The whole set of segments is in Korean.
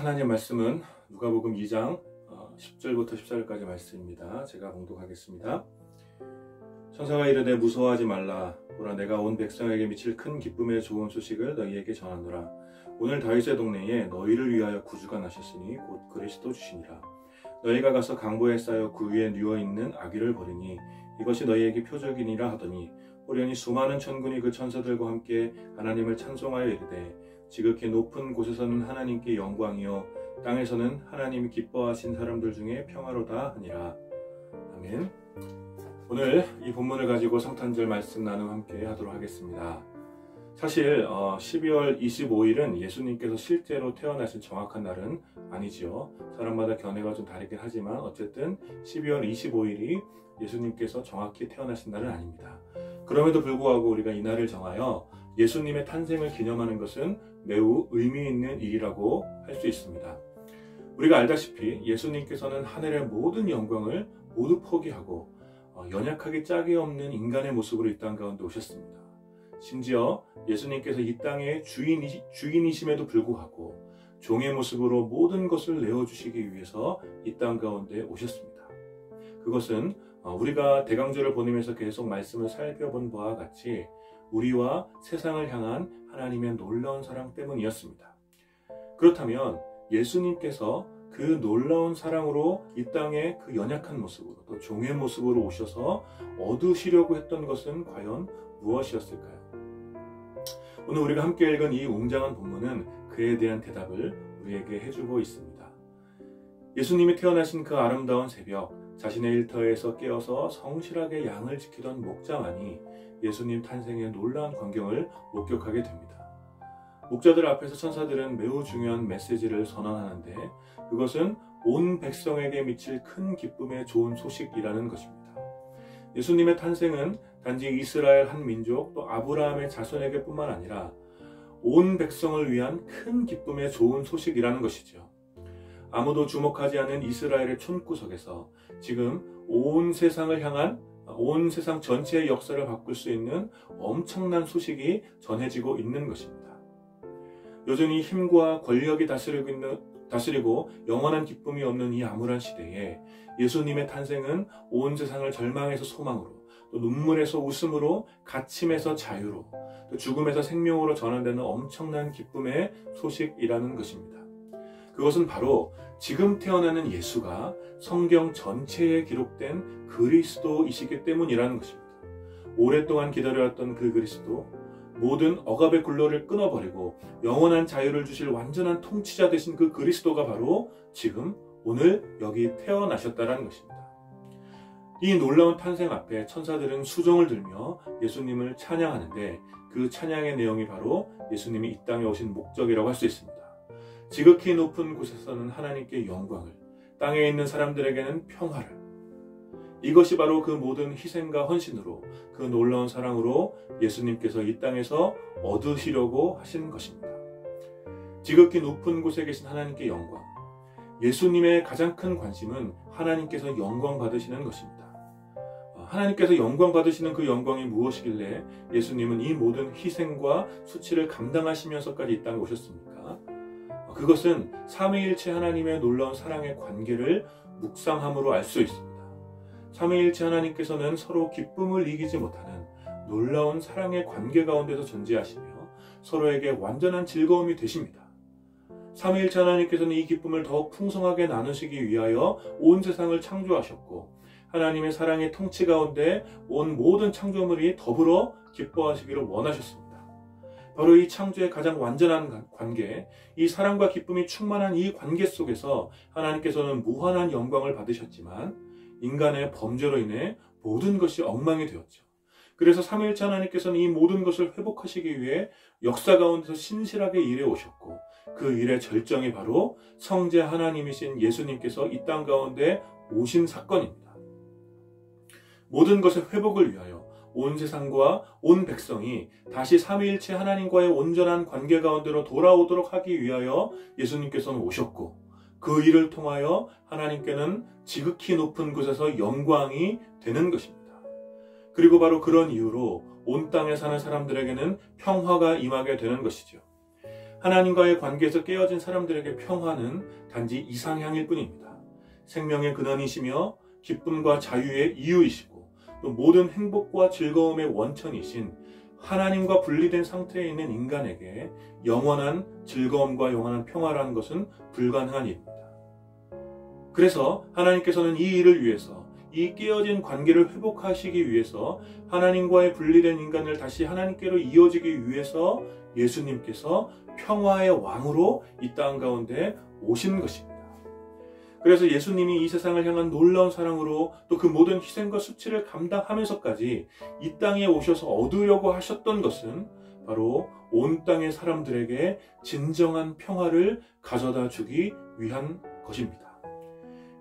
하나님 말씀은 누가복음 2장 10절부터 14절까지 말씀입니다. 제가 봉독하겠습니다. 천사가 이르되 무서워하지 말라. 보라, 내가 온 백성에게 미칠 큰 기쁨의 좋은 소식을 너희에게 전하노라. 오늘 다윗의 동네에 너희를 위하여 구주가 나셨으니 곧 그리스도 주시니라. 너희가 가서 강보에 쌓여 그 위에 누워있는 아기를 보리니 이것이 너희에게 표적이니라 하더니, 호련히 수많은 천군이 그 천사들과 함께 하나님을 찬송하여 이르되, 지극히 높은 곳에서는 하나님께 영광이요 땅에서는 하나님이 기뻐하신 사람들 중에 평화로다 하니라. 아멘. 오늘 이 본문을 가지고 성탄절 말씀 나눔 함께 하도록 하겠습니다. 사실 12월 25일은 예수님께서 실제로 태어나신 정확한 날은 아니지요. 사람마다 견해가 좀 다르긴 하지만 어쨌든 12월 25일이 예수님께서 정확히 태어나신 날은 아닙니다. 그럼에도 불구하고 우리가 이 날을 정하여 예수님의 탄생을 기념하는 것은 매우 의미 있는 일이라고 할 수 있습니다. 우리가 알다시피 예수님께서는 하늘의 모든 영광을 모두 포기하고 연약하기 짝이 없는 인간의 모습으로 이 땅 가운데 오셨습니다. 심지어 예수님께서 이 땅의 주인이심에도 불구하고 종의 모습으로 모든 것을 내어주시기 위해서 이 땅 가운데 오셨습니다. 그것은 우리가 대강절을 보내면서 계속 말씀을 살펴본 바와 같이 우리와 세상을 향한 하나님의 놀라운 사랑 때문이었습니다. 그렇다면 예수님께서 그 놀라운 사랑으로 이 땅의 그 연약한 모습으로 또 종의 모습으로 오셔서 얻으시려고 했던 것은 과연 무엇이었을까요? 오늘 우리가 함께 읽은 이 웅장한 본문은 그에 대한 대답을 우리에게 해주고 있습니다. 예수님이 태어나신 그 아름다운 새벽, 자신의 일터에서 깨어서 성실하게 양을 지키던 목자만이 예수님 탄생의 놀라운 광경을 목격하게 됩니다. 목자들 앞에서 천사들은 매우 중요한 메시지를 선언하는데, 그것은 온 백성에게 미칠 큰 기쁨의 좋은 소식이라는 것입니다. 예수님의 탄생은 단지 이스라엘 한 민족 또 아브라함의 자손에게 뿐만 아니라 온 백성을 위한 큰 기쁨의 좋은 소식이라는 것이죠. 아무도 주목하지 않은 이스라엘의 촌구석에서 지금 온 세상을 향한 온 세상 전체의 역사를 바꿀 수 있는 엄청난 소식이 전해지고 있는 것입니다. 여전히 힘과 권력이 다스리고 영원한 기쁨이 없는 이 암울한 시대에 예수님의 탄생은 온 세상을 절망에서 소망으로, 또 눈물에서 웃음으로, 갇힘에서 자유로, 또 죽음에서 생명으로 전환되는 엄청난 기쁨의 소식이라는 것입니다. 그것은 바로 지금 태어나는 예수가 성경 전체에 기록된 그리스도이시기 때문이라는 것입니다. 오랫동안 기다려왔던 그 그리스도, 모든 억압의 굴러를 끊어버리고 영원한 자유를 주실 완전한 통치자 되신 그 그리스도가 바로 지금 오늘 여기 태어나셨다는 것입니다. 이 놀라운 탄생 앞에 천사들은 수종을 들며 예수님을 찬양하는데, 그 찬양의 내용이 바로 예수님이 이 땅에 오신 목적이라고 할 수 있습니다. 지극히 높은 곳에서는 하나님께 영광을, 땅에 있는 사람들에게는 평화를. 이것이 바로 그 모든 희생과 헌신으로, 그 놀라운 사랑으로 예수님께서 이 땅에서 얻으시려고 하신 것입니다. 지극히 높은 곳에 계신 하나님께 영광. 예수님의 가장 큰 관심은 하나님께서 영광 받으시는 것입니다. 하나님께서 영광 받으시는 그 영광이 무엇이길래 예수님은 이 모든 희생과 수치를 감당하시면서까지 이 땅에 오셨습니까? 그것은 삼위일체 하나님의 놀라운 사랑의 관계를 묵상함으로 알 수 있습니다. 삼위일체 하나님께서는 서로 기쁨을 이기지 못하는 놀라운 사랑의 관계 가운데서 존재하시며 서로에게 완전한 즐거움이 되십니다. 삼위일체 하나님께서는 이 기쁨을 더욱 풍성하게 나누시기 위하여 온 세상을 창조하셨고, 하나님의 사랑의 통치 가운데 온 모든 창조물이 더불어 기뻐하시기를 원하셨습니다. 바로 이 창조의 가장 완전한 관계, 이 사랑과 기쁨이 충만한 이 관계 속에서 하나님께서는 무한한 영광을 받으셨지만 인간의 범죄로 인해 모든 것이 엉망이 되었죠. 그래서 삼위일체 하나님께서는 이 모든 것을 회복하시기 위해 역사 가운데서 신실하게 일해 오셨고, 그 일의 절정이 바로 성자 하나님이신 예수님께서 이 땅 가운데 오신 사건입니다. 모든 것의 회복을 위하여 온 세상과 온 백성이 다시 삼위일체 하나님과의 온전한 관계 가운데로 돌아오도록 하기 위하여 예수님께서는 오셨고, 그 일을 통하여 하나님께는 지극히 높은 곳에서 영광이 되는 것입니다. 그리고 바로 그런 이유로 온 땅에 사는 사람들에게는 평화가 임하게 되는 것이죠. 하나님과의 관계에서 깨어진 사람들에게 평화는 단지 이상향일 뿐입니다. 생명의 근원이시며 기쁨과 자유의 이유이시고 또 모든 행복과 즐거움의 원천이신 하나님과 분리된 상태에 있는 인간에게 영원한 즐거움과 영원한 평화라는 것은 불가능한 일입니다. 그래서 하나님께서는 이 일을 위해서, 이 깨어진 관계를 회복하시기 위해서, 하나님과의 분리된 인간을 다시 하나님께로 이어지기 위해서 예수님께서 평화의 왕으로 이 땅 가운데 오신 것입니다. 그래서 예수님이 이 세상을 향한 놀라운 사랑으로 또 그 모든 희생과 수치를 감당하면서까지 이 땅에 오셔서 얻으려고 하셨던 것은 바로 온 땅의 사람들에게 진정한 평화를 가져다 주기 위한 것입니다.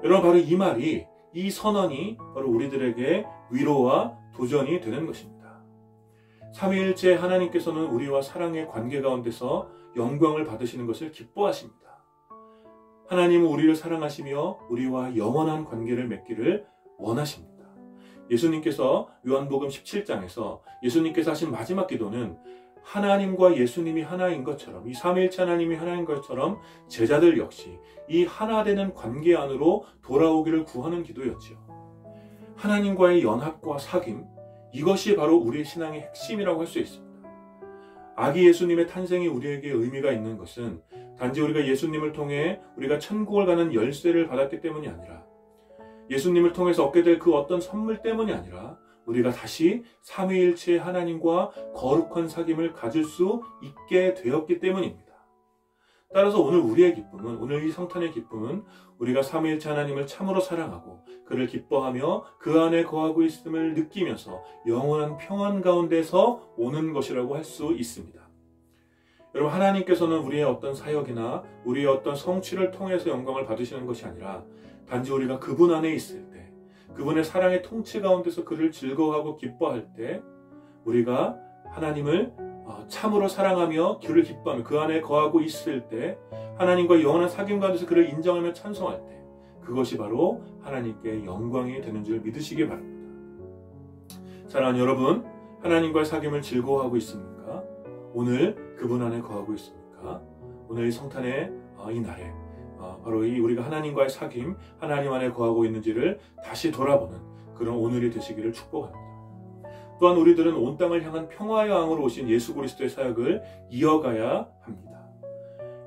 여러분, 바로 이 말이, 이 선언이 바로 우리들에게 위로와 도전이 되는 것입니다. 삼위일체 하나님께서는 우리와 사랑의 관계 가운데서 영광을 받으시는 것을 기뻐하십니다. 하나님은 우리를 사랑하시며 우리와 영원한 관계를 맺기를 원하십니다. 예수님께서 요한복음 17장에서 예수님께서 하신 마지막 기도는 하나님과 예수님이 하나인 것처럼, 이 삼위일체 하나님이 하나인 것처럼 제자들 역시 이 하나 되는 관계 안으로 돌아오기를 구하는 기도였지요. 하나님과의 연합과 사귐, 이것이 바로 우리의 신앙의 핵심이라고 할 수 있습니다. 아기 예수님의 탄생이 우리에게 의미가 있는 것은 단지 우리가 예수님을 통해 우리가 천국을 가는 열쇠를 받았기 때문이 아니라, 예수님을 통해서 얻게 될 그 어떤 선물 때문이 아니라 우리가 다시 삼위일체의 하나님과 거룩한 사귐을 가질 수 있게 되었기 때문입니다. 따라서 오늘 우리의 기쁨은, 오늘 이 성탄의 기쁨은 우리가 삼위일체 하나님을 참으로 사랑하고 그를 기뻐하며 그 안에 거하고 있음을 느끼면서 영원한 평안 가운데서 오는 것이라고 할 수 있습니다. 여러분, 하나님께서는 우리의 어떤 사역이나 우리의 어떤 성취를 통해서 영광을 받으시는 것이 아니라 단지 우리가 그분 안에 있을 때, 그분의 사랑의 통치 가운데서 그를 즐거워하고 기뻐할 때, 우리가 하나님을 참으로 사랑하며 그를 기뻐하며 그 안에 거하고 있을 때, 하나님과 영원한 사귐 가운데서 그를 인정하며 찬송할 때, 그것이 바로 하나님께 영광이 되는 줄 믿으시기 바랍니다. 사랑하는 여러분, 하나님과의 사귐을 즐거워하고 있습니까? 오늘 그분 안에 거하고 있습니까? 오늘 이 성탄의 이 날에 바로 이 우리가 하나님과의 사귐, 하나님 안에 거하고 있는지를 다시 돌아보는 그런 오늘이 되시기를 축복합니다. 또한 우리들은 온 땅을 향한 평화의 왕으로 오신 예수 그리스도의 사역을 이어가야 합니다.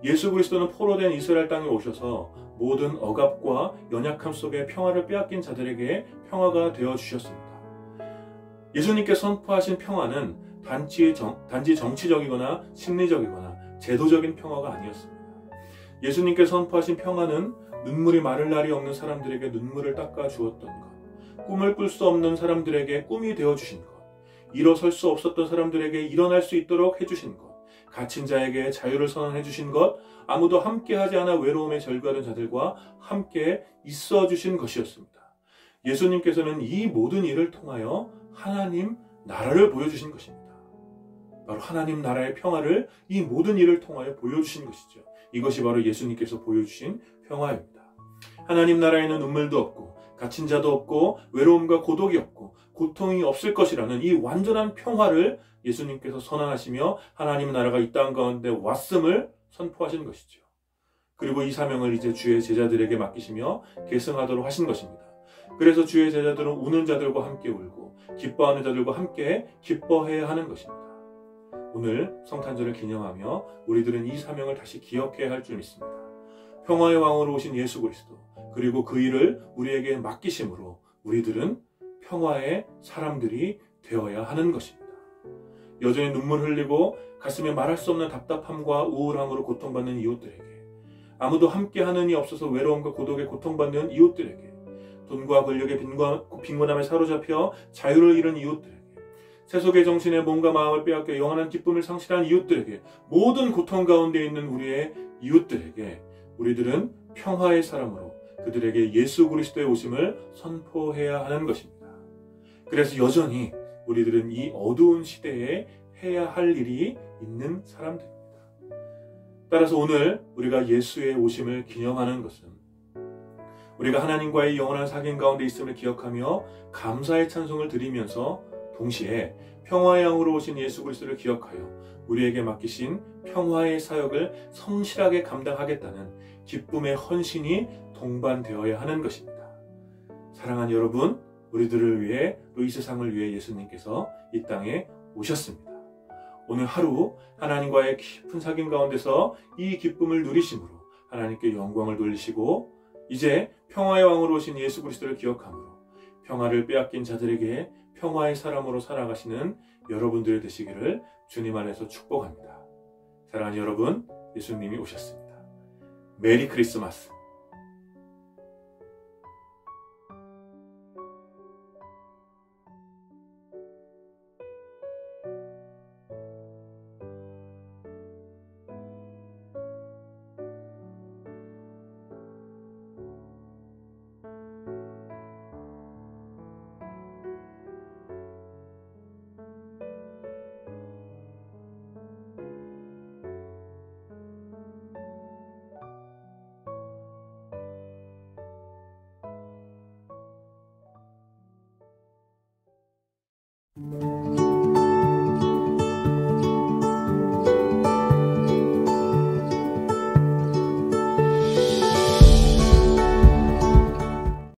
예수 그리스도는 포로된 이스라엘 땅에 오셔서 모든 억압과 연약함 속에 평화를 빼앗긴 자들에게 평화가 되어주셨습니다. 예수님께 선포하신 평화는 단지 정치적이거나 심리적이거나 제도적인 평화가 아니었습니다. 예수님께 선포하신 평화는 눈물이 마를 날이 없는 사람들에게 눈물을 닦아 주었던 것, 꿈을 꿀 수 없는 사람들에게 꿈이 되어주신 것, 일어설 수 없었던 사람들에게 일어날 수 있도록 해주신 것, 갇힌 자에게 자유를 선언해 주신 것, 아무도 함께하지 않아 외로움에 절규하던 자들과 함께 있어 주신 것이었습니다. 예수님께서는 이 모든 일을 통하여 하나님 나라를 보여주신 것입니다. 바로 하나님 나라의 평화를 이 모든 일을 통하여 보여주신 것이죠. 이것이 바로 예수님께서 보여주신 평화입니다. 하나님 나라에는 눈물도 없고 갇힌 자도 없고 외로움과 고독이 없고 고통이 없을 것이라는 이 완전한 평화를 예수님께서 선언하시며 하나님 나라가 이 땅 가운데 왔음을 선포하신 것이죠. 그리고 이 사명을 이제 주의 제자들에게 맡기시며 계승하도록 하신 것입니다. 그래서 주의 제자들은 우는 자들과 함께 울고 기뻐하는 자들과 함께 기뻐해야 하는 것입니다. 오늘 성탄절을 기념하며 우리들은 이 사명을 다시 기억해야 할 줄 믿습니다. 평화의 왕으로 오신 예수 그리스도, 그리고 그 일을 우리에게 맡기심으로 우리들은 평화의 사람들이 되어야 하는 것입니다. 여전히 눈물 흘리고 가슴에 말할 수 없는 답답함과 우울함으로 고통받는 이웃들에게, 아무도 함께하는 이 없어서 외로움과 고독에 고통받는 이웃들에게, 돈과 권력의 빈곤함에 사로잡혀 자유를 잃은 이웃들에게, 세속의 정신에 몸과 마음을 빼앗겨 영원한 기쁨을 상실한 이웃들에게, 모든 고통 가운데 있는 우리의 이웃들에게 우리들은 평화의 사람으로 그들에게 예수 그리스도의 오심을 선포해야 하는 것입니다. 그래서 여전히 우리들은 이 어두운 시대에 해야 할 일이 있는 사람들입니다. 따라서 오늘 우리가 예수의 오심을 기념하는 것은 우리가 하나님과의 영원한 사귐 가운데 있음을 기억하며 감사의 찬송을 드리면서 동시에 평화의 왕으로 오신 예수 그리스도를 기억하여 우리에게 맡기신 평화의 사역을 성실하게 감당하겠다는 기쁨의 헌신이 동반되어야 하는 것입니다. 사랑하는 여러분, 우리들을 위해 또 이 세상을 위해 예수님께서 이 땅에 오셨습니다. 오늘 하루 하나님과의 깊은 사귐 가운데서 이 기쁨을 누리심으로 하나님께 영광을 돌리시고 이제 평화의 왕으로 오신 예수 그리스도를 기억함으로 평화를 빼앗긴 자들에게 평화의 사람으로 살아가시는 여러분들이 되시기를 주님 안에서 축복합니다. 사랑하는 여러분, 예수님이 오셨습니다. 메리 크리스마스.